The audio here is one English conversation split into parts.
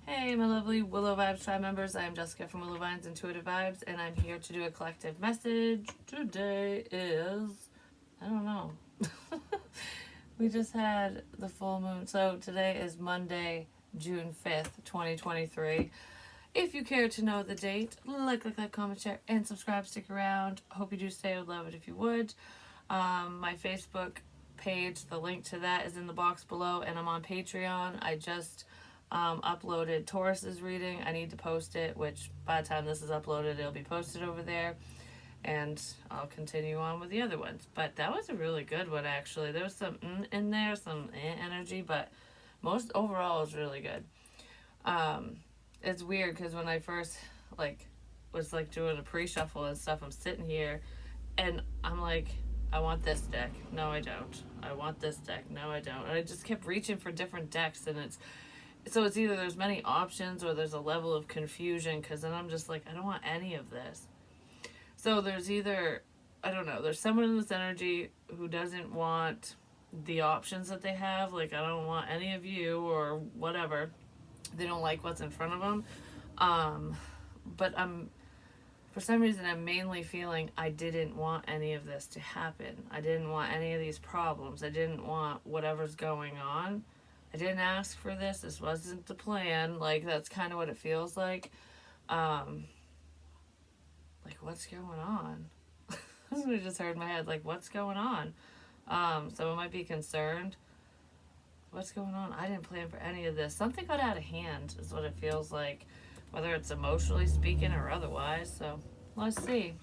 Hey, my lovely Willow Vibes Tribe members. I am Jessica from Willow Vines Intuitive Vibes, and I'm here to do a collective message. Today is, I don't know. We just had the full moon. So today is Monday, June 5th, 2023. If you care to know the date, like, comment, share, and subscribe. Stick around. Hope you do stay. I would love it if you would. My Facebook page, the link to that is in the box below, and I'm on Patreon. I just uploaded Taurus's reading. I need to post it, which by the time this is uploaded, it'll be posted over there. And I'll continue on with the other ones. But that was a really good one, actually. There was some in there, some energy, but most overall was really good. It's weird because when I first was doing a pre-shuffle and stuff, I'm sitting here and I'm like, I want this deck. No, I don't. I want this deck. No, I don't. And I just kept reaching for different decks, and it's either there's many options or there's a level of confusion, because then I'm just like, I don't want any of this. So there's either, I don't know, there's someone in this energy who doesn't want the options that they have. Like, I don't want any of you or whatever. They don't like what's in front of them. But for some reason, I'm mainly feeling I didn't want any of this to happen. I didn't want any of these problems. I didn't want whatever's going on. I didn't ask for this. This wasn't the plan. Like, that's kind of what it feels like. What's going on? That's what I just heard in my head. Like, what's going on? Someone might be concerned. What's going on? I didn't plan for any of this. Something got out of hand is what it feels like, whether it's emotionally speaking or otherwise. So let's see.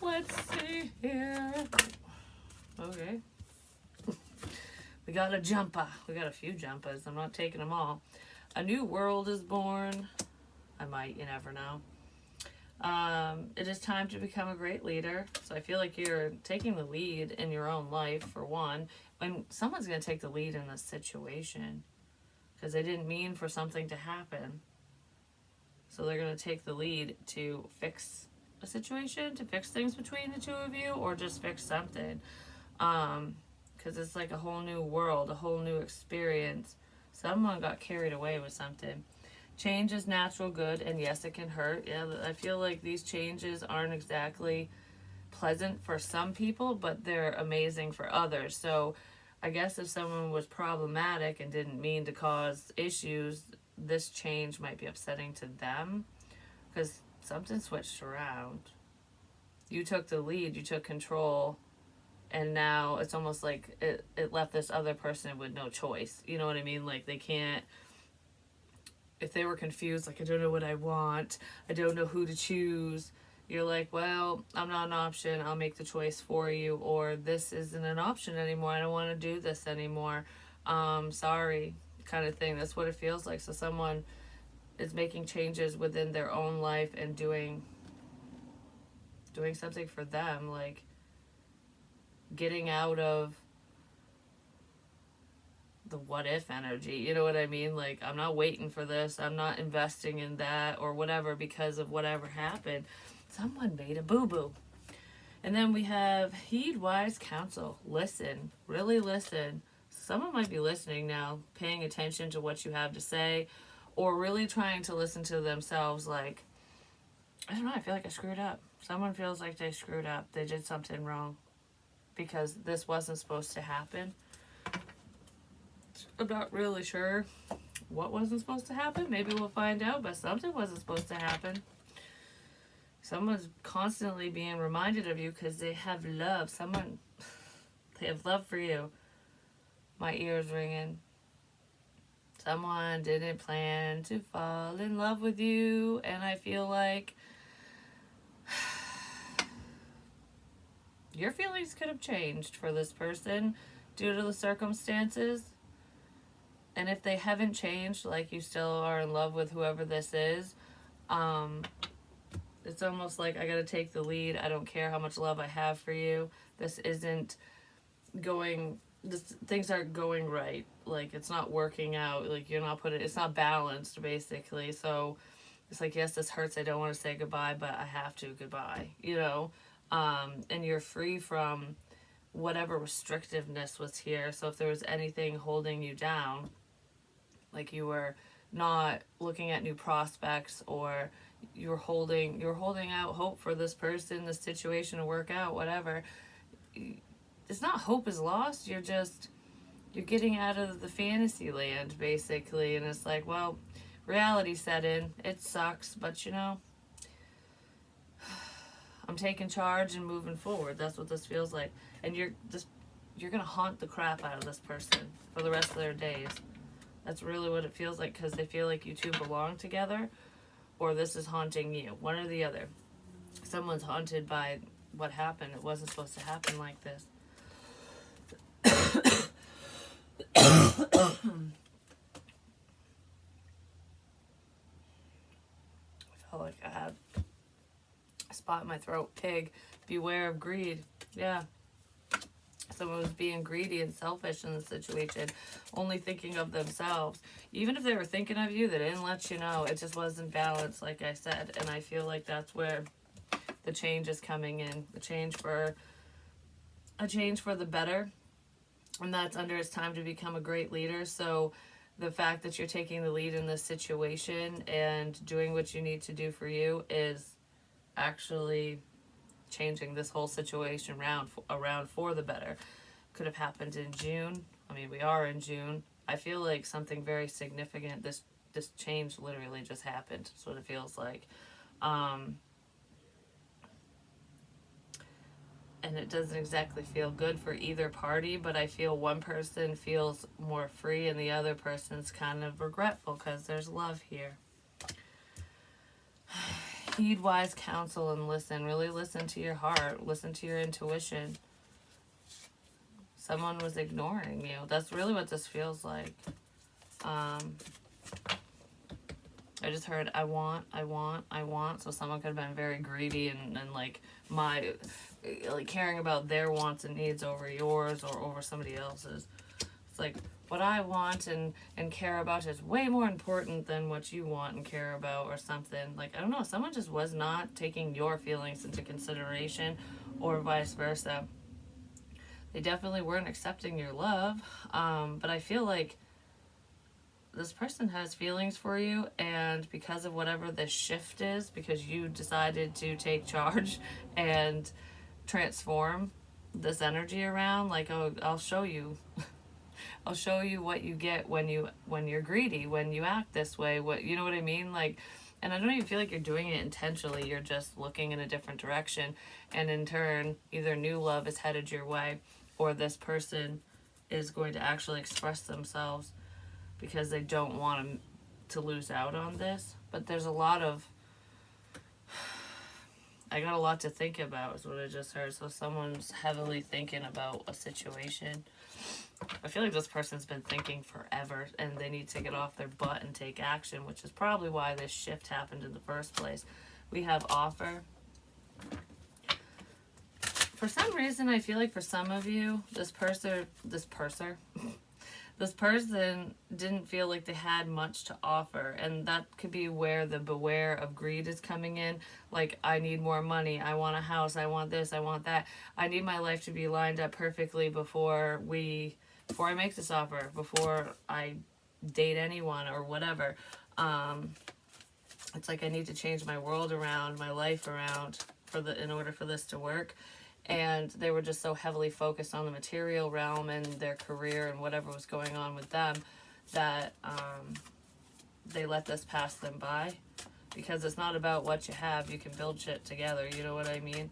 Let's see here. Okay. We got a jumper. We got a few jumpers. I'm not taking them all. A new world is born. I might, you never know. It is time to become a great leader. So I feel like you're taking the lead in your own life, for one. And someone's going to take the lead in this situation because they didn't mean for something to happen. So they're going to take the lead to fix a situation, to fix things between the two of you, or just fix something. Because it's like a whole new world, a whole new experience. Someone got carried away with something. Change is natural good, and yes, it can hurt. Yeah, I feel like these changes aren't exactly pleasant for some people, but they're amazing for others. So I guess if someone was problematic and didn't mean to cause issues, this change might be upsetting to them because something switched around. You took the lead, you took control, and now it's almost like it left this other person with no choice. You know what I mean? Like, they can't, if they were confused, like, I don't know what I want, I don't know who to choose, you're like, well, I'm not an option, I'll make the choice for you, or this isn't an option anymore, I don't want to do this anymore, sorry, kind of thing. That's what it feels like. So someone is making changes within their own life and doing something for them, like getting out of the what if energy, you know what I mean? Like, I'm not waiting for this, I'm not investing in that or whatever because of whatever happened. Someone made a boo-boo. And then we have heed wise counsel. Listen, really listen. Someone might be listening now, paying attention to what you have to say, or really trying to listen to themselves. Like, I don't know, I feel like I screwed up. Someone feels like they screwed up, they did something wrong because this wasn't supposed to happen. I'm not really sure what wasn't supposed to happen. Maybe we'll find out, but something wasn't supposed to happen. Someone's constantly being reminded of you because they have love. They have love for you. My ears ringing. Someone didn't plan to fall in love with you, and I feel like your feelings could have changed for this person due to the circumstances. And if they haven't changed, like, you still are in love with whoever this is, it's almost like, I gotta take the lead. I don't care how much love I have for you. This isn't going, things aren't going right. Like, it's not working out. Like, it's not balanced, basically. So it's like, yes, this hurts. I don't want to say goodbye, but I have to goodbye, and you're free from whatever restrictiveness was here. So if there was anything holding you down, like you were not looking at new prospects, or you're holding out hope for this person, this situation to work out, whatever. It's not hope is lost. You're getting out of the fantasy land, basically, and it's like, well, reality set in. It sucks, but I'm taking charge and moving forward. That's what this feels like. And you're gonna haunt the crap out of this person for the rest of their days. That's really what it feels like, because they feel like you two belong together, or this is haunting you. One or the other. Someone's haunted by what happened. It wasn't supposed to happen like this. I felt like I had a spot in my throat. Pig, beware of greed. Yeah. Someone was being greedy and selfish in the situation, only thinking of themselves. Even if they were thinking of you, they didn't let you know. It just wasn't balanced, like I said. And I feel like that's where the change is coming in. A change for the better. And that's under it's time to become a great leader. So the fact that you're taking the lead in this situation and doing what you need to do for you is actually changing this whole situation around for the better. Could have happened in June. I mean, we are in June. I feel like something very significant. This change literally just happened. That's what it feels like. And it doesn't exactly feel good for either party, but I feel one person feels more free and the other person's kind of regretful, because there's love here. Heed wise counsel and listen. Really listen to your heart. Listen to your intuition. Someone was ignoring you. That's really what this feels like. I just heard, I want. So someone could have been very greedy and like caring about their wants and needs over yours or over somebody else's. It's like, what I want and care about is way more important than what you want and care about, or something. Like, I don't know, someone just was not taking your feelings into consideration, or vice versa. They definitely weren't accepting your love. But I feel like this person has feelings for you, and because of whatever this shift is, because you decided to take charge and transform this energy around, like, oh, I'll show you. I'll show you what you get when you're greedy, when you act this way. What, you know what I mean? Like, and I don't even feel like you're doing it intentionally. You're just looking in a different direction, and in turn, either new love is headed your way, or this person is going to actually express themselves because they don't want to lose out on this. But there's a lot of, I got a lot to think about, is what I just heard. So someone's heavily thinking about a situation. I feel like this person's been thinking forever, and they need to get off their butt and take action, which is probably why this shift happened in the first place. We have offer. For some reason, I feel like for some of you, this person didn't feel like they had much to offer, and that could be where the beware of greed is coming in. Like, I need more money, I want a house, I want this, I want that. I need my life to be lined up perfectly before I make this offer, before I date anyone or whatever. It's like I need to change my world around, my life around, in order for this to work. And they were just so heavily focused on the material realm and their career and whatever was going on with them, that they let this pass them by. Because it's not about what you have. You can build shit together, you know what I mean?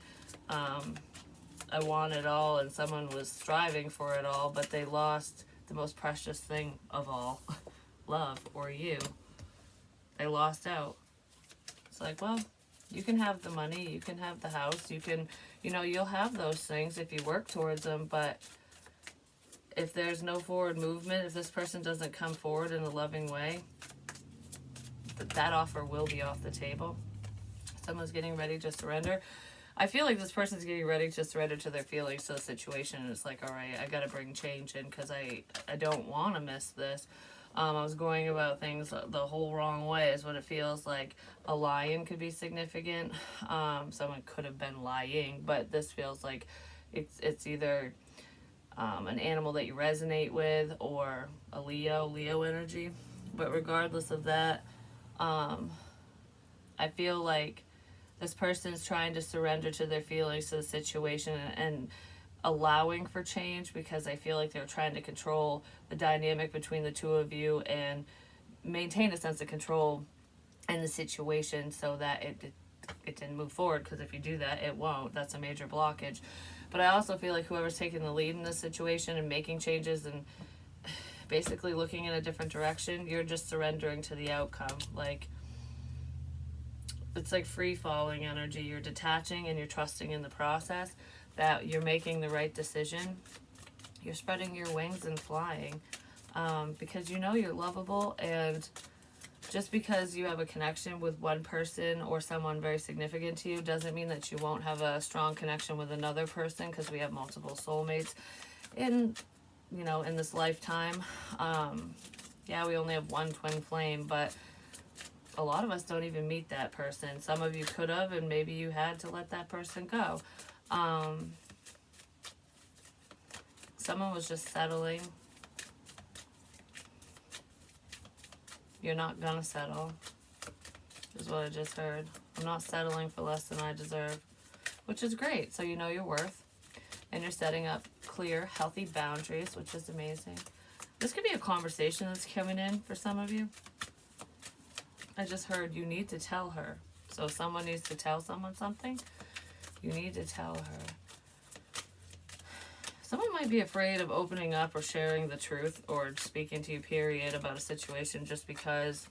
I want it all, and someone was striving for it all, but they lost the most precious thing of all, love, or you. They lost out. It's like, well, you can have the money, you can have the house, you can, you'll have those things if you work towards them, but if there's no forward movement, if this person doesn't come forward in a loving way, that offer will be off the table. Someone's getting ready to surrender. I feel like this person's getting ready to surrender to their feelings to the situation, and it's like, all right, I gotta bring change in, because I don't want to miss this. I was going about things the whole wrong way, is what it feels like. A lion could be significant. Someone could have been lying, but this feels like it's either an animal that you resonate with, or a Leo energy. But regardless of that, I feel like this person is trying to surrender to their feelings to the situation and allowing for change, because I feel like they're trying to control the dynamic between the two of you and maintain a sense of control in the situation so that it didn't move forward, because if you do that, it won't. That's a major blockage. But I also feel like whoever's taking the lead in this situation and making changes and basically looking in a different direction, you're just surrendering to the outcome. Like, it's like free falling energy. You're detaching and you're trusting in the process that you're making the right decision. You're spreading your wings and flying, because you know you're lovable. And just because you have a connection with one person or someone very significant to you doesn't mean that you won't have a strong connection with another person, because we have multiple soulmates in, you know, in this lifetime. Yeah, we only have one twin flame, but a lot of us don't even meet that person. Some of you could have, and maybe you had to let that person go. Someone was just settling. You're not gonna settle, is what I just heard. I'm not settling for less than I deserve, which is great. So you know your worth, and you're setting up clear, healthy boundaries, which is amazing. This could be a conversation that's coming in for some of you. I just heard you need to tell her. So if someone needs to tell someone something, you need to tell her. Someone might be afraid of opening up or sharing the truth or speaking to you, period, about a situation just because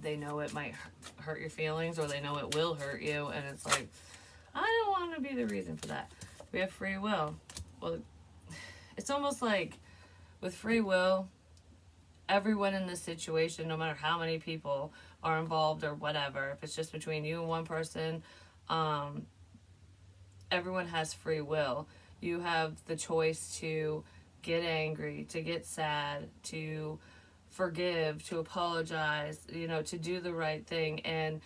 they know it might hurt your feelings, or they know it will hurt you. And it's like, I don't want to be the reason for that. We have free will. Well, it's almost like with free will, everyone in this situation, no matter how many people are involved or whatever, if it's just between you and one person, everyone has free will. You have the choice to get angry, to get sad, to forgive, to apologize, you know, to do the right thing. And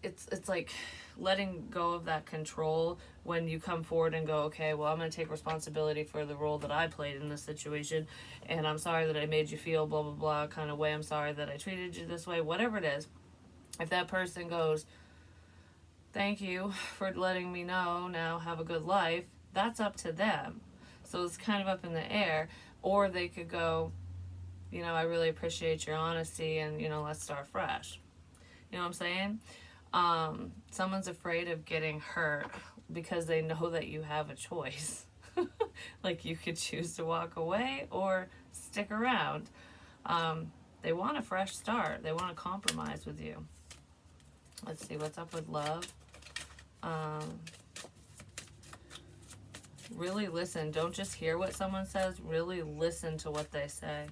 it's like letting go of that control when you come forward and go, okay, well, I'm going to take responsibility for the role that I played in this situation, and I'm sorry that I made you feel blah, blah, blah kind of way. I'm sorry that I treated you this way, whatever it is. If that person goes, thank you for letting me know, now have a good life, that's up to them. So it's kind of up in the air. Or they could go, you know, I really appreciate your honesty, and, you know, let's start fresh. You know what I'm saying? Someone's afraid of getting hurt because they know that you have a choice. Like, you could choose to walk away or stick around. They want a fresh start. They want to compromise with you. Let's see, what's up with love? Really listen. Don't just hear what someone says. Really listen to what they say.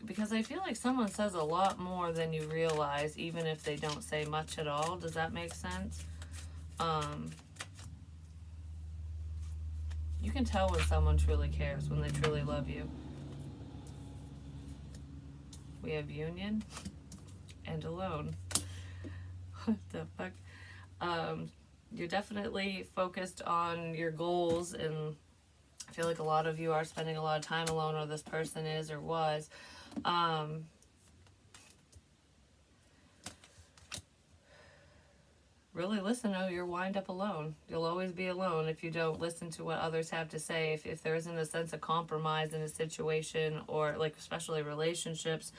Because I feel like someone says a lot more than you realize, even if they don't say much at all. Does that make sense? You can tell when someone truly cares, when they truly love you. We have union and alone. What the fuck? You're definitely focused on your goals, and I feel like a lot of you are spending a lot of time alone, or this person is or was. Really listen. Oh, you'll wind up alone. You'll always be alone if you don't listen to what others have to say. If there isn't a sense of compromise in a situation, or like especially relationships.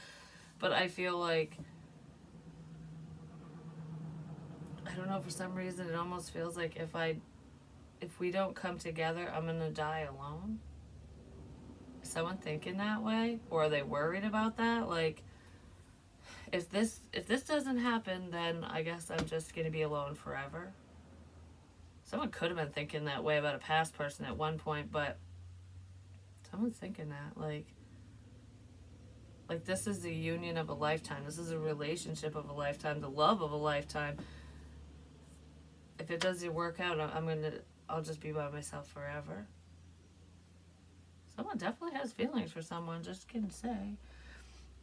But I feel like, I don't know, for some reason it almost feels like if we don't come together, I'm gonna die alone. Is someone thinking that way? Or are they worried about that? Like, if this doesn't happen, then I guess I'm just gonna be alone forever. Someone could have been thinking that way about a past person at one point, but someone's thinking that, like this is the union of a lifetime. This is a relationship of a lifetime, the love of a lifetime. If it doesn't work out, I'll just be by myself forever. Someone definitely has feelings for someone, just can say.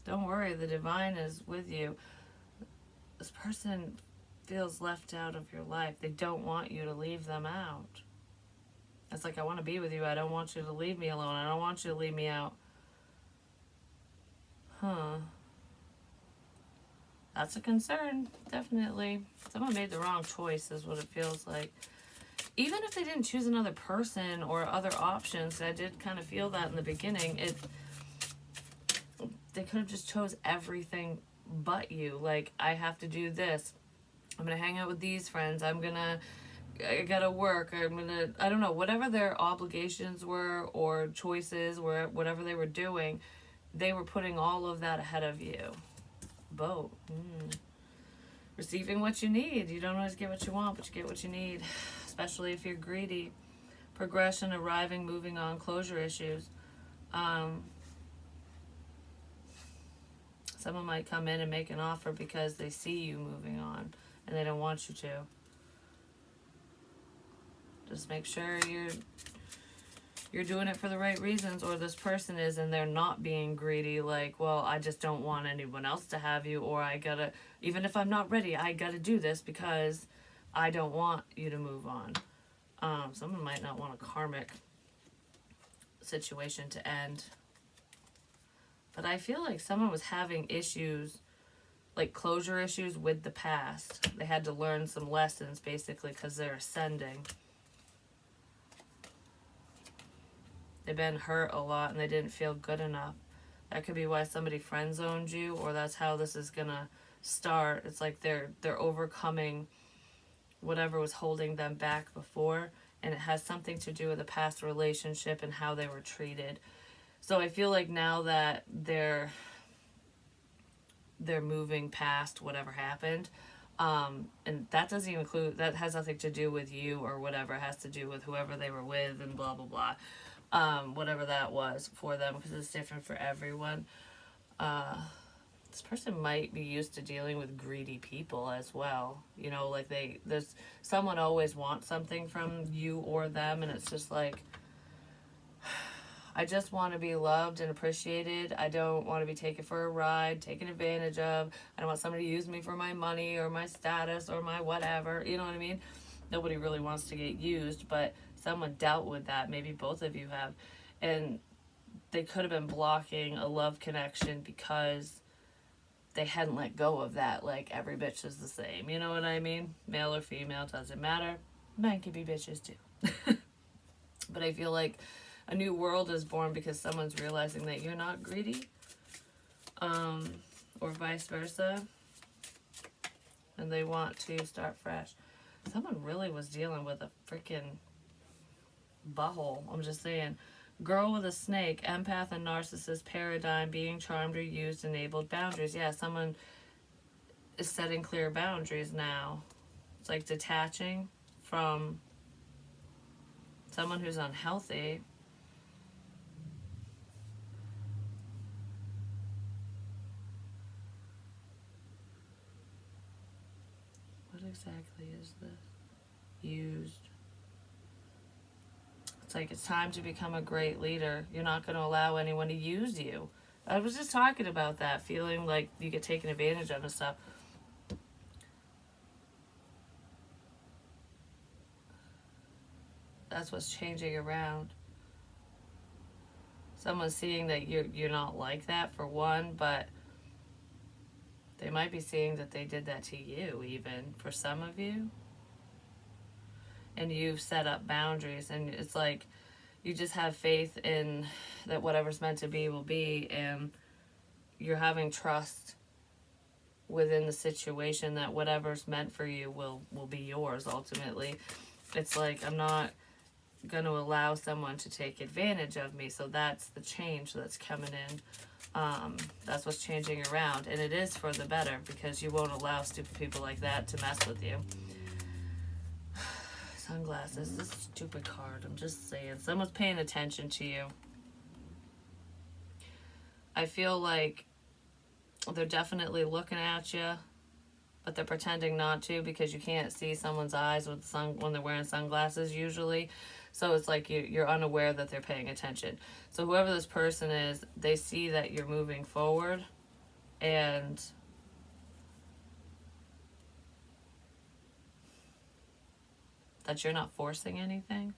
Don't worry, the divine is with you. This person feels left out of your life. They don't want you to leave them out. It's like, I want to be with you. I don't want you to leave me alone. I don't want you to leave me out. Huh. That's a concern, definitely. Someone made the wrong choice is what it feels like. Even if they didn't choose another person or other options, I did kind of feel that in the beginning, they could have just chose everything but you. Like, I have to do this. I'm going to hang out with these friends. I gotta work. I don't know, whatever their obligations were or choices were, whatever they were doing, they were putting all of that ahead of you. Boat. Receiving what you need. You don't always get what you want, but you get what you need, especially if you're greedy. Progression, arriving, moving on, closure issues. Someone might come in and make an offer because they see you moving on and they don't want you to. Just make sure you're doing it for the right reasons, or this person is and they're not being greedy, like, well, I just don't want anyone else to have you, or I gotta, even if I'm not ready, I gotta do this because I don't want you to move on. Someone might not want a karmic situation to end. But I feel like someone was having issues, like closure issues with the past. They had to learn some lessons, basically, because they're ascending. They've been hurt a lot and they didn't feel good enough. That could be why somebody friend zoned you, or that's how this is gonna start. It's like they're overcoming whatever was holding them back before, and it has something to do with a past relationship and how they were treated. So I feel like now that they're moving past whatever happened, and that doesn't even include, that has nothing to do with you or whatever. It has to do with whoever they were with and blah blah blah. Whatever that was for them, because it's different for everyone. This person might be used to dealing with greedy people as well. You know, like there's someone always wants something from you or them, and it's just like, I just want to be loved and appreciated. I don't want to be taken for a ride, taken advantage of. I don't want somebody to use me for my money or my status or my whatever. You know what I mean? Nobody really wants to get used, but someone dealt with that. Maybe both of you have. And they could have been blocking a love connection because they hadn't let go of that. Like, every bitch is the same. You know what I mean? Male or female, doesn't matter. Men can be bitches too. But I feel like a new world is born because someone's realizing that you're not greedy. Or vice versa. And they want to start fresh. Someone really was dealing with a freaking butthole. I'm just saying. Girl with a snake, empath and narcissist paradigm, being charmed or used, enabled boundaries. Yeah, someone is setting clear boundaries now. It's like detaching from someone who's unhealthy. What exactly is this? Used. It's like, it's time to become a great leader. You're not going to allow anyone to use you. I was just talking about that, feeling like you get taken advantage of and stuff. That's what's changing around. Someone's seeing that you're not like that, for one, but they might be seeing that they did that to you, even, for some of you. And you've set up boundaries, and it's like you just have faith in that whatever's meant to be will be, and you're having trust within the situation that whatever's meant for you will be yours ultimately. It's like, I'm not going to allow someone to take advantage of me. So that's the change that's coming in. That's what's changing around, and it is for the better, because you won't allow stupid people like that to mess with you. Sunglasses, this stupid card, I'm just saying. Someone's paying attention to you. I feel like they're definitely looking at you, but they're pretending not to, because you can't see someone's eyes with when they're wearing sunglasses usually. So it's like you're unaware that they're paying attention. So whoever this person is, they see that you're moving forward, and that you're not forcing anything.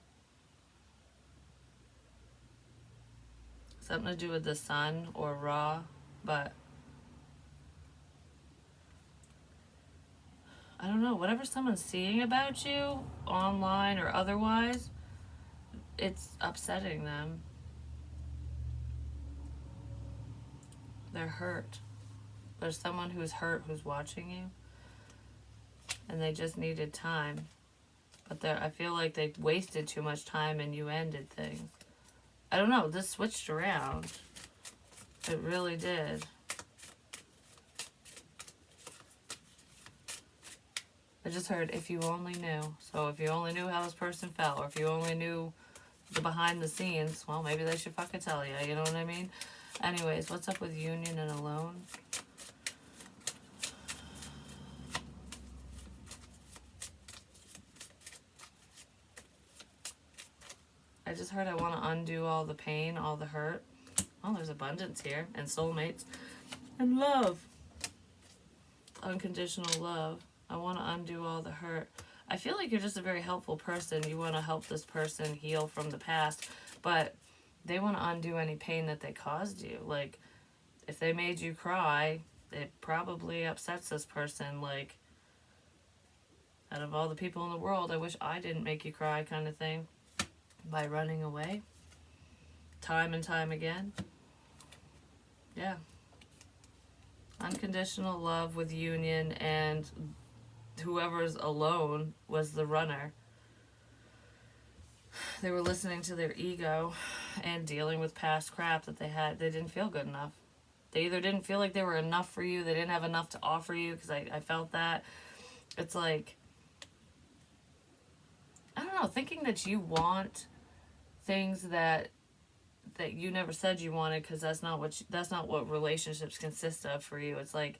Something to do with the sun or Ra, but know, whatever someone's seeing about you, online or otherwise, it's upsetting them. They're hurt. There's someone who's hurt who's watching you, and they just needed time. But I feel like they wasted too much time and you ended things. I don't know, this switched around. It really did. I just heard, if you only knew. So if you only knew how this person felt, or if you only knew the behind the scenes, well, maybe they should fucking tell you, you know what I mean? Anyways, what's up with union and alone? I just heard I want to undo all the pain, all the hurt. Oh, there's abundance here, and soulmates, and love. Unconditional love. I want to undo all the hurt. I feel like you're just a very helpful person. You want to help this person heal from the past, but they want to undo any pain that they caused you. Like, if they made you cry, it probably upsets this person. Like, out of all the people in the world, I wish I didn't make you cry, kind of thing. By running away. Time and time again. Yeah. Unconditional love with union, and whoever's alone was the runner. They were listening to their ego and dealing with past crap that they had. They didn't feel good enough. They either didn't feel like they were enough for you, they didn't have enough to offer you, because I felt that. It's like, I don't know, thinking that you want things that you never said you wanted, because that's not what relationships consist of for you. It's like,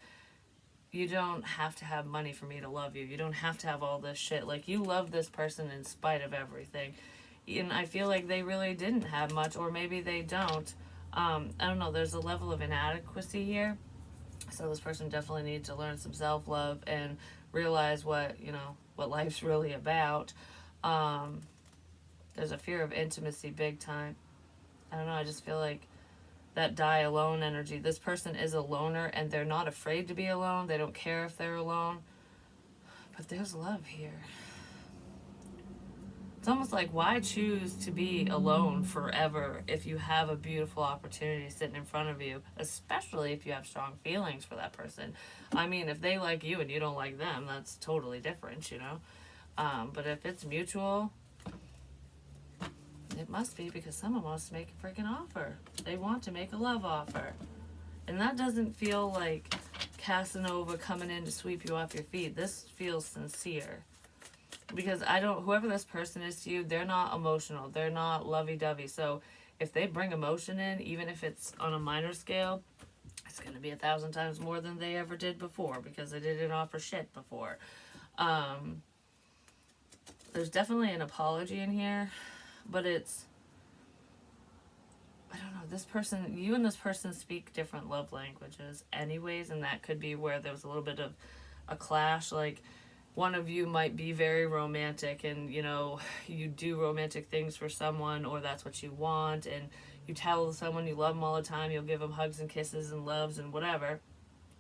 you don't have to have money for me to love you. You don't have to have all this shit. Like, you love this person in spite of everything. And I feel like they really didn't have much, or maybe they don't. I don't know, there's a level of inadequacy here. So this person definitely needs to learn some self-love and realize what life's really about. There's a fear of intimacy big time. I don't know, I just feel like that die alone energy. This person is a loner, and they're not afraid to be alone. They don't care if they're alone. But there's love here. It's almost like, why choose to be alone forever if you have a beautiful opportunity sitting in front of you, especially if you have strong feelings for that person. I mean, if they like you and you don't like them, that's totally different, you know? But if it's mutual, it must be because someone wants to make a freaking offer. They want to make a love offer. And that doesn't feel like Casanova coming in to sweep you off your feet. This feels sincere. Because whoever this person is to you, they're not emotional. They're not lovey-dovey. So if they bring emotion in, even if it's on a minor scale, it's going to be 1,000 times more than they ever did before, because they didn't offer shit before. There's definitely an apology in here. But it's, I don't know, you and this person speak different love languages anyways, and that could be where there was a little bit of a clash. Like, one of you might be very romantic, and, you do romantic things for someone, or that's what you want, and you tell someone you love them all the time, you'll give them hugs and kisses and loves and whatever.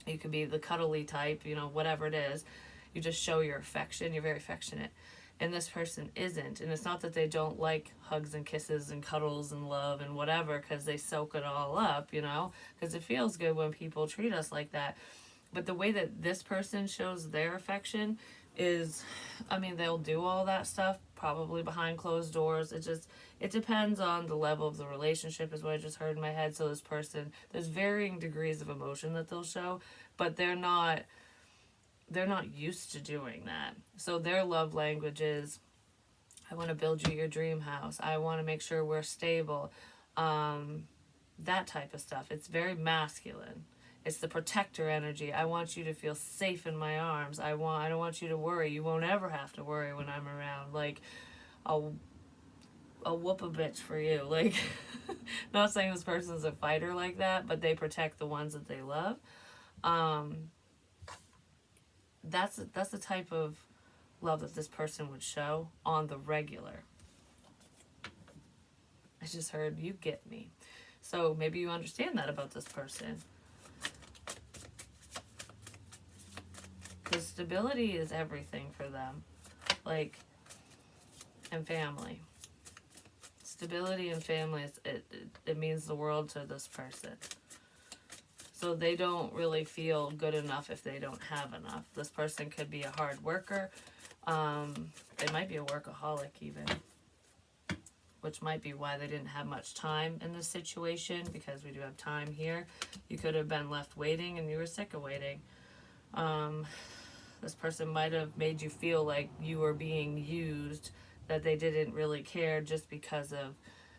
You could be the cuddly type, whatever it is. You just show your affection, you're very affectionate. And this person isn't. And it's not that they don't like hugs and kisses and cuddles and love and whatever, because they soak it all up, because it feels good when people treat us like that. But the way that this person shows their affection is, they'll do all that stuff probably behind closed doors. It depends on the level of the relationship, is what I just heard in my head. So this person, there's varying degrees of emotion that they'll show, but they're not used to doing that. So their love language is, I want to build you your dream house. I want to make sure we're stable. That type of stuff. It's very masculine. It's the protector energy. I want you to feel safe in my arms. I don't want you to worry. You won't ever have to worry when I'm around. Like, I'll whoop a bitch for you. Like, not saying this person's a fighter like that, but they protect the ones that they love. That's the type of love that this person would show on the regular. I just heard, you get me. So maybe you understand that about this person. Because stability is everything for them. Like, and family. Stability and family, it means the world to this person. So they don't really feel good enough if they don't have enough. This person could be a hard worker. They might be a workaholic even, which might be why they didn't have much time in this situation, because we do have time here. You could have been left waiting and you were sick of waiting. This person might have made you feel like you were being used, that they didn't really care just because of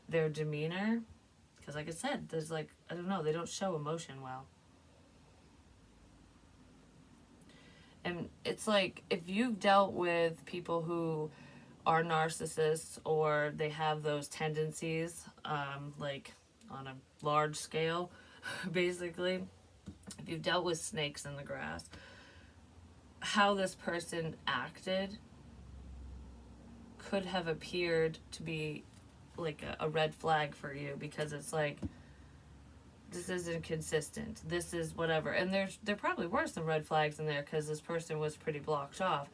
their demeanor. Because like I said, there's like, I don't know, they don't show emotion well. And it's like, if you've dealt with people who are narcissists or they have those tendencies, like on a large scale, basically, if you've dealt with snakes in the grass, how this person acted could have appeared to be like a red flag for you, because it's like, this isn't consistent, this is whatever. And there probably were some red flags in there because this person was pretty blocked off,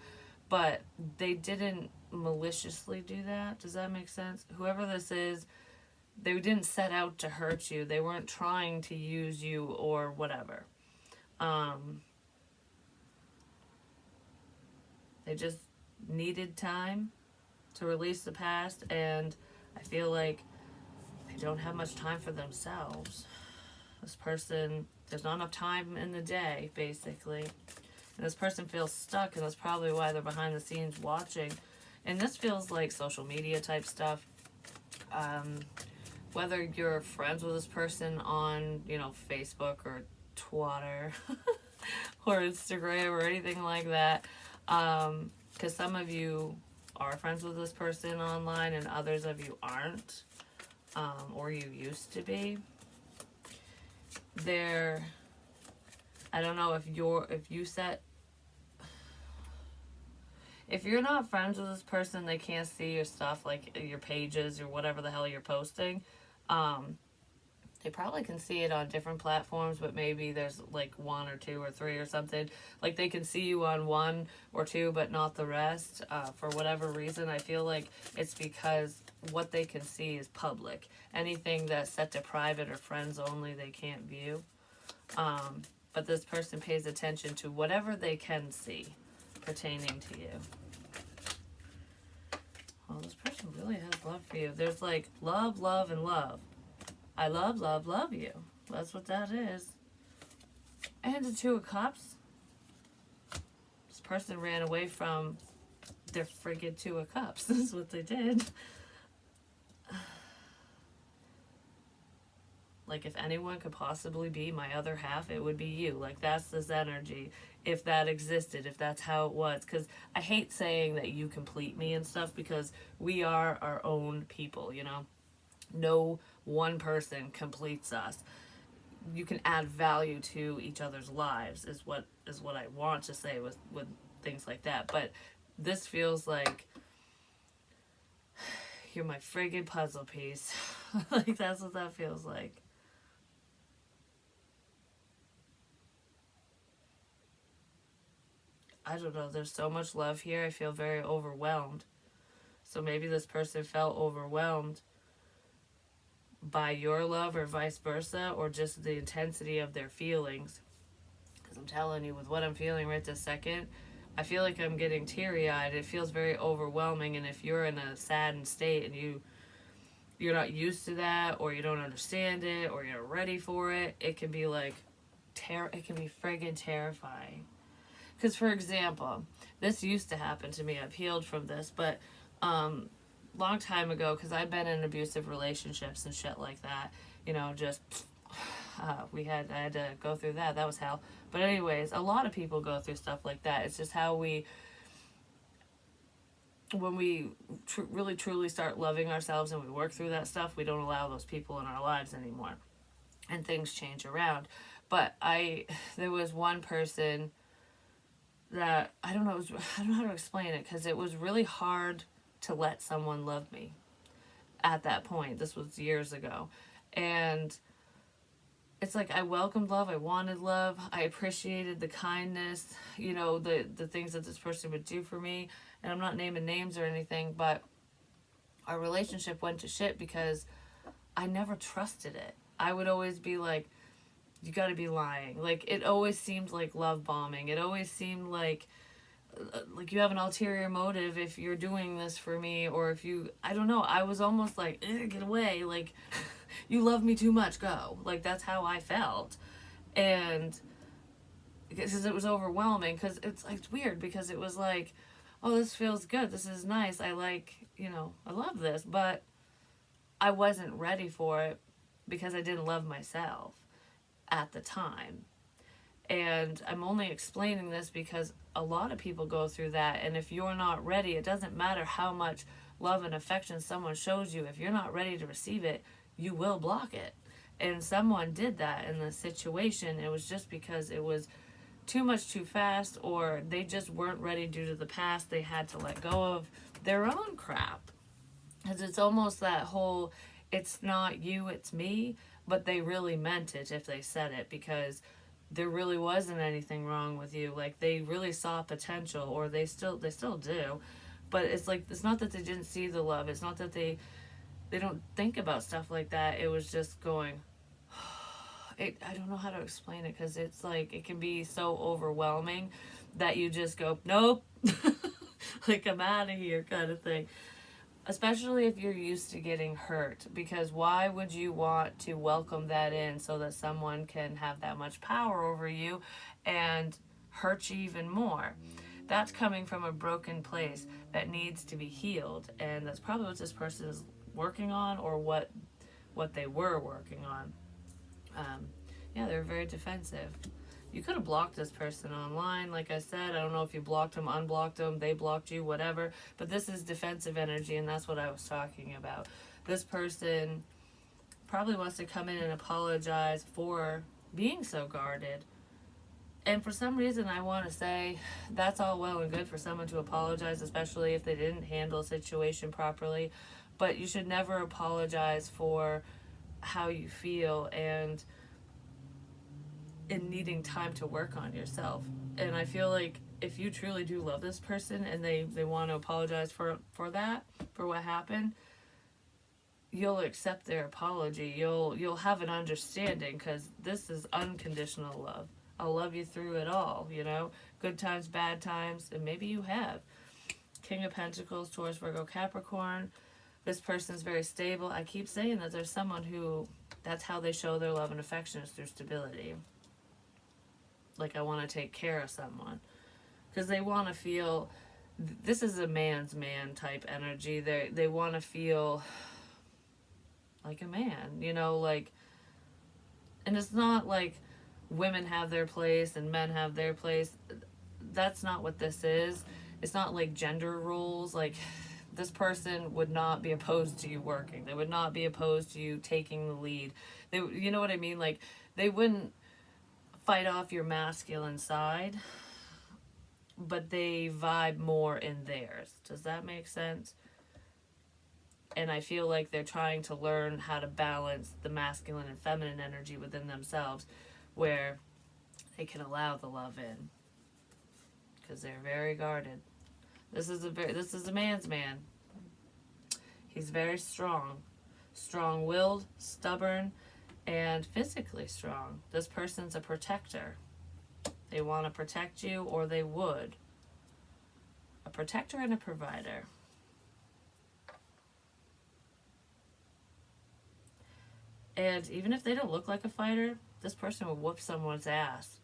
but they didn't maliciously do that. Does that make sense? Whoever this is, they didn't set out to hurt you. They weren't trying to use you or whatever. They just needed time to release the past, and I feel like they don't have much time for themselves. This person, there's not enough time in the day, basically. And this person feels stuck, and that's probably why they're behind the scenes watching. And this feels like social media type stuff. Whether you're friends with this person on, Facebook or Twitter or Instagram or anything like that. Because some of you are friends with this person online and others of you aren't, or you used to be. I don't know if you're not friends with this person, they can't see your stuff, like your pages or whatever the hell you're posting. They probably can see it on different platforms, but maybe there's like 1 or 2 or 3 or something. Like they can see you on 1 or 2, but not the rest. For whatever reason, I feel like it's because what they can see is public. Anything that's set to private or friends only, they can't view. But this person pays attention to whatever they can see pertaining to you. Well, this person really has love for you. There's like love, love, and love. I love, love, love you. That's what that is. And the 2 of Cups. This person ran away from their friggin' 2 of Cups. This is what they did. Like, if anyone could possibly be my other half, it would be you. Like, that's this energy. If that existed, if that's how it was. Because I hate saying that you complete me and stuff, because we are our own people, No one person completes us. You can add value to each other's lives is what I want to say with things like that. But this feels like you're my friggin' puzzle piece. Like, that's what that feels like. I don't know, there's so much love here. I feel very overwhelmed. So maybe this person felt overwhelmed by your love or vice versa, or just the intensity of their feelings. Because I'm telling you, with what I'm feeling right this second, I feel like I'm getting teary-eyed. It feels very overwhelming, and if you're in a saddened state and you're not used to that, or you don't understand it, or you're not ready for it, it can be like, it can be friggin' terrifying. Because, for example, this used to happen to me. I've healed from this, but long time ago, because I've been in abusive relationships and shit like that, I had to go through that. That was hell. But anyways, a lot of people go through stuff like that. It's just how when we really truly start loving ourselves and we work through that stuff, we don't allow those people in our lives anymore, and things change around. But there was one person that, I don't know how to explain it, because it was really hard to let someone love me at that point. This was years ago. And it's like I welcomed love, I wanted love, I appreciated the kindness, you know, the things that this person would do for me. And I'm not naming names or anything, but our relationship went to shit because I never trusted it. I would always be like, you got to be lying. Like, it always seemed like love bombing. It always seemed like you have an ulterior motive if you're doing this for me, or if you, I don't know, I was almost like, get away, like you love me too much, go. Like, that's how I felt. And because it was overwhelming, because it's weird, because it was like, oh, this feels good, this is nice, I like, you know, I love this, but I wasn't ready for it because I didn't love myself at the time. And I'm only explaining this because a lot of people go through that. And if you're not ready, it doesn't matter how much love and affection someone shows you. If you're not ready to receive it, you will block it. And someone did that in the situation. It was just because it was too much too fast, or they just weren't ready due to the past. They had to let go of their own crap. Because it's almost that whole, it's not you, it's me. But they really meant it if they said it, because there really wasn't anything wrong with you. Like, they really saw potential, or they still do. But it's like, it's not that they didn't see the love, it's not that they don't think about stuff like that. It was just going, I don't know how to explain it, because it's like, it can be so overwhelming that you just go, nope. Like, I'm out of here, kind of thing. Especially if you're used to getting hurt, because why would you want to welcome that in so that someone can have that much power over you and hurt you even more? That's coming from a broken place that needs to be healed, and that's probably what this person is working on, or what they were working on. Yeah, they're very defensive. You could have blocked this person online, like I said. I don't know if you blocked them, unblocked them, they blocked you, whatever. But this is defensive energy, and that's what I was talking about. This person probably wants to come in and apologize for being so guarded. And for some reason, I want to say that's all well and good for someone to apologize, especially if they didn't handle a situation properly. But you should never apologize for how you feel and in needing time to work on yourself. And I feel like if you truly do love this person and they want to apologize for that, for what happened, you'll accept their apology. You'll have an understanding, because this is unconditional love. I'll love you through it all, you know, good times, bad times, and maybe you have. King of Pentacles, Taurus, Virgo, Capricorn. This person's very stable. I keep saying that there's someone who, that's how they show their love and affection, is through stability. Like, I want to take care of someone, because they want to feel, this is a man's man type energy. They want to feel like a man, you know, like, and it's not like women have their place and men have their place. That's not what this is. It's not like gender roles. Like, this person would not be opposed to you working. They would not be opposed to you taking the lead. They, you know what I mean? Like, they wouldn't fight off your masculine side, but they vibe more in theirs. Does that make sense? And I feel like they're trying to learn how to balance the masculine and feminine energy within themselves, where they can allow the love in, because they're very guarded. This is a man's man. He's very strong-willed, stubborn, and physically strong. This person's a protector. They want to protect you, or they would. A protector and a provider. And even if they don't look like a fighter, this person would whoop someone's ass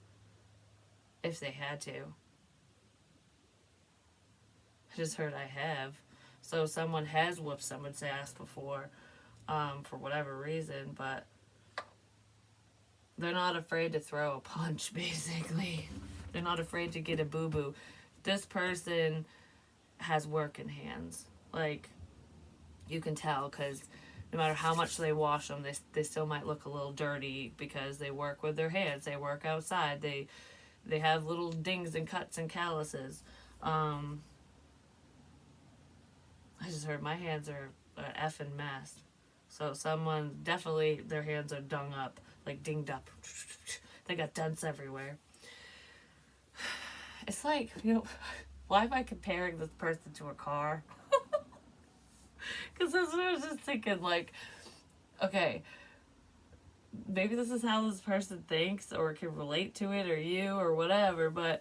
if they had to. I just heard I have. So someone has whooped someone's ass before, for whatever reason, but they're not afraid to throw a punch, basically. They're not afraid to get a boo-boo. This person has working hands. Like, you can tell, because no matter how much they wash them, they still might look a little dirty, because they work with their hands. They work outside. They have little dings and cuts and calluses. I just heard my hands are an effing mess. So someone, definitely their hands are dung up. like dinged up. They got dents everywhere. It's like, why am I comparing this person to a car? Because that's what I was just thinking, like, okay, maybe this is how this person thinks or can relate to it, or you, or whatever, but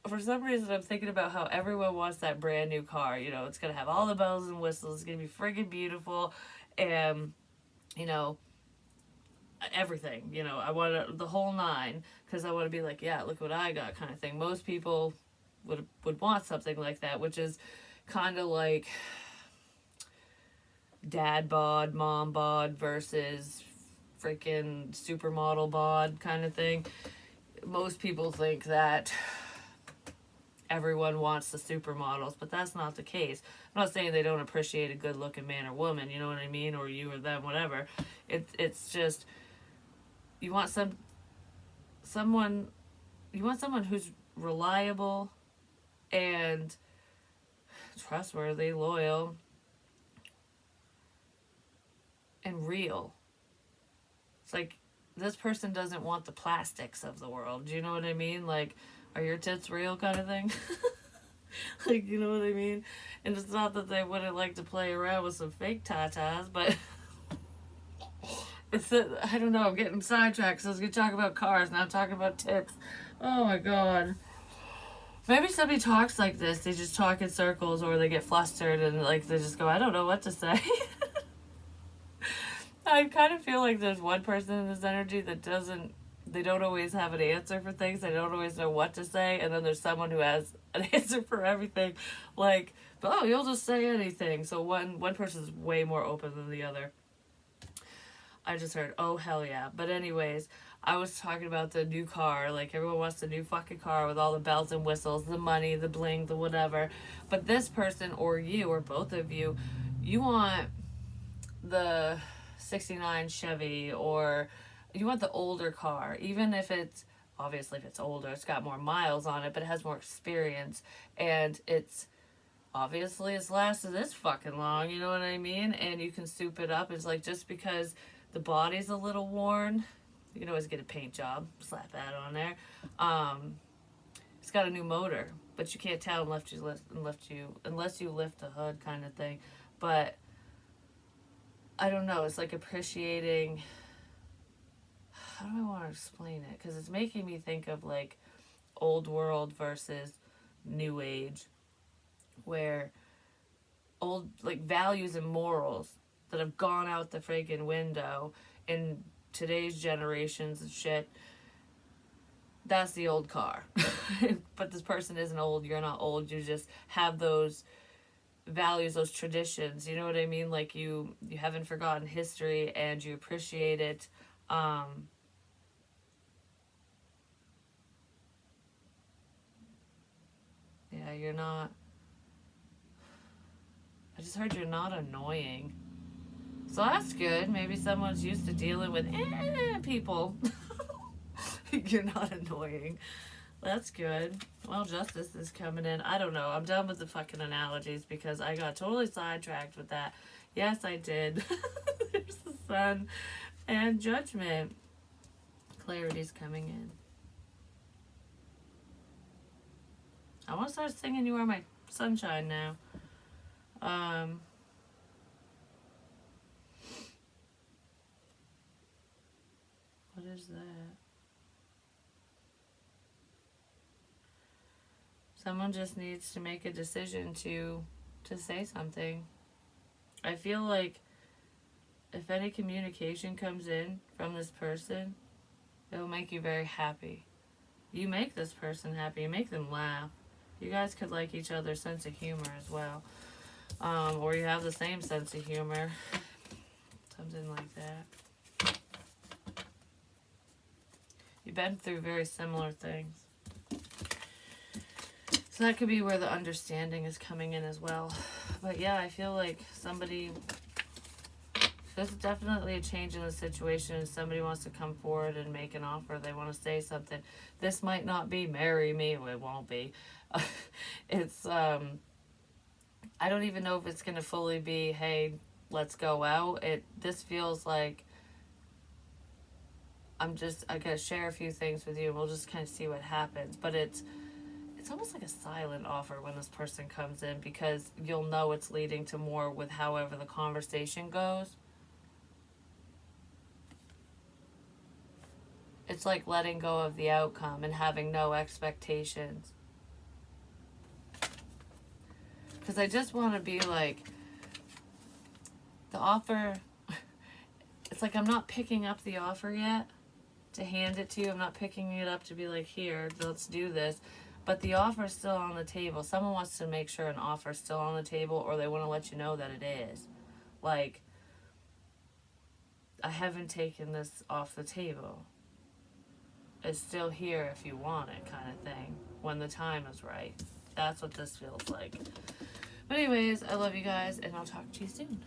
for some reason I'm thinking about how everyone wants that brand new car. It's going to have all the bells and whistles, it's going to be friggin' beautiful, and, everything. I want the whole nine, because I want to be like, yeah, look what I got, kind of thing. Most people would want something like that, which is kind of like dad bod, mom bod versus freaking supermodel bod kind of thing. Most people think that everyone wants the supermodels, but that's not the case. I'm not saying they don't appreciate a good looking man or woman, you know what I mean, or you or them, whatever. It's just you want someone who's reliable and trustworthy, loyal, and real. It's like, this person doesn't want the plastics of the world. Do you know what I mean? Like, are your tits real, kind of thing? Like, you know what I mean? And it's not that they wouldn't like to play around with some fake tatas, but it's that, I don't know, I'm getting sidetracked, so I was going to talk about cars, now I'm talking about tits. Oh my god. Maybe somebody talks like this, they just talk in circles, or they get flustered and like they just go, I don't know what to say. I kind of feel like there's one person in this energy that they don't always have an answer for things, they don't always know what to say, and then there's someone who has an answer for everything, like, oh, you'll just say anything. So one person's way more open than the other. I just heard, oh, hell yeah. But anyways, I was talking about the new car. Like, everyone wants the new fucking car with all the bells and whistles, the money, the bling, the whatever. But this person, or you, or both of you, you want the 69 Chevy, or you want the older car. Even if it's, obviously if it's older, it's got more miles on it, but it has more experience. And it's obviously it's lasted this fucking long, you know what I mean? And you can soup it up. It's like, just because the body's a little worn, you can always get a paint job, slap that on there. It's got a new motor, but you can't tell unless you lift the hood, kind of thing. But I don't know, it's like appreciating, how do I want to explain it? Because it's making me think of like old world versus new age, where old, like, values and morals that have gone out the friggin' window in today's generations and shit, that's the old car. But this person isn't old, you're not old, you just have those values, those traditions, you know what I mean? Like, you haven't forgotten history and you appreciate it. Yeah, you're not, I just heard you're not annoying. So that's good. Maybe someone's used to dealing with people. You're not annoying. That's good. Well, justice is coming in. I don't know. I'm done with the fucking analogies because I got totally sidetracked with that. Yes, I did. There's the sun and judgment. Clarity's coming in. I want to start singing You Are My Sunshine now. What is that? Someone just needs to make a decision to say something. I feel like if any communication comes in from this person, it will make you very happy. You make this person happy. You make them laugh. You guys could like each other's sense of humor as well. Or you have the same sense of humor. Something like that. You've been through very similar things. So that could be where the understanding is coming in as well. But yeah, I feel like there's definitely a change in the situation. Somebody wants to come forward and make an offer. They want to say something. This might not be marry me. It won't be. It's, I don't even know if it's going to fully be, hey, let's go out. This feels like I gotta share a few things with you. We'll just kind of see what happens. But it's almost like a silent offer when this person comes in, because you'll know it's leading to more with however the conversation goes. It's like letting go of the outcome and having no expectations. Because I just want to be like, the offer, it's like I'm not picking up the offer yet to hand it to you. I'm not picking it up to be like, here, let's do this. But the offer is still on the table. Someone wants to make sure an offer is still on the table, or they want to let you know that it is. Like, I haven't taken this off the table. It's still here if you want it, kind of thing, when the time is right. That's what this feels like. But anyways, I love you guys, and I'll talk to you soon.